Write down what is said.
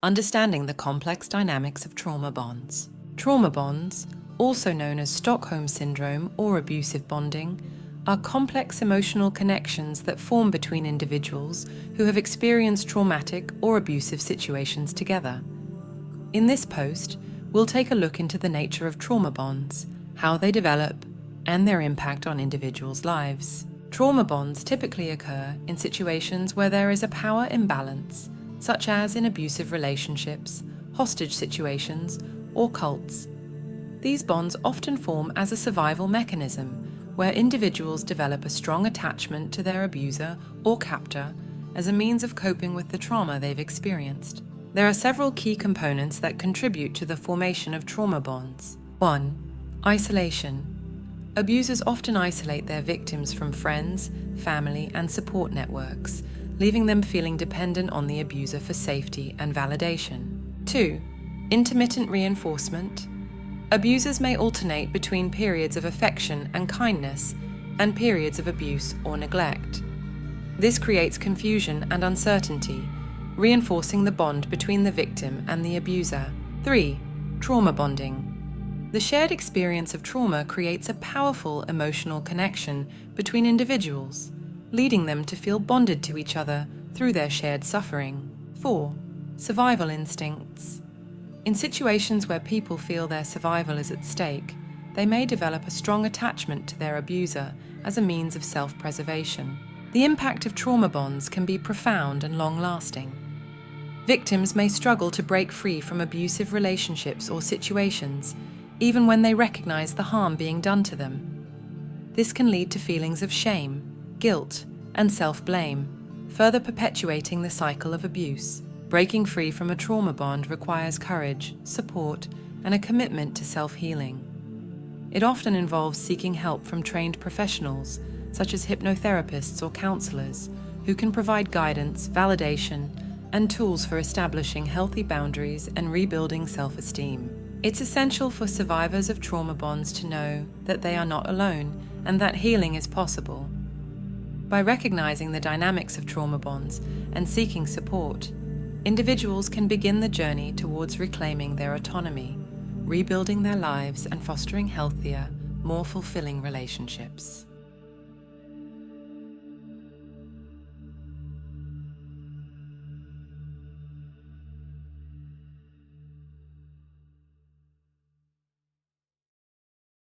Understanding the complex dynamics of trauma bonds. Trauma bonds, also known as Stockholm Syndrome or abusive bonding, are complex emotional connections that form between individuals who have experienced traumatic or abusive situations together. In this post, we'll take a look into the nature of trauma bonds, how they develop, and their impact on individuals' lives. Trauma bonds typically occur in situations where there is a power imbalance, such as in abusive relationships, hostage situations, or cults. These bonds often form as a survival mechanism, where individuals develop a strong attachment to their abuser or captor as a means of coping with the trauma they've experienced. There are several key components that contribute to the formation of trauma bonds. 1. Isolation. Abusers often isolate their victims from friends, family, and support networks, leaving them feeling dependent on the abuser for safety and validation. 2. Intermittent reinforcement. Abusers may alternate between periods of affection and kindness and periods of abuse or neglect. This creates confusion and uncertainty, reinforcing the bond between the victim and the abuser. 3. Trauma bonding. The shared experience of trauma creates a powerful emotional connection between individuals, leading them to feel bonded to each other through their shared suffering. 4. Survival instincts. In situations where people feel their survival is at stake, they may develop a strong attachment to their abuser as a means of self-preservation. The impact of trauma bonds can be profound and long-lasting. Victims may struggle to break free from abusive relationships or situations, even when they recognize the harm being done to them. This can lead to feelings of shame, guilt, and self-blame, further perpetuating the cycle of abuse. Breaking free from a trauma bond requires courage, support, and a commitment to self-healing. It often involves seeking help from trained professionals, such as hypnotherapists or counselors, who can provide guidance, validation, and tools for establishing healthy boundaries and rebuilding self-esteem. It's essential for survivors of trauma bonds to know that they are not alone and that healing is possible. By recognizing the dynamics of trauma bonds and seeking support, individuals can begin the journey towards reclaiming their autonomy, rebuilding their lives, and fostering healthier, more fulfilling relationships.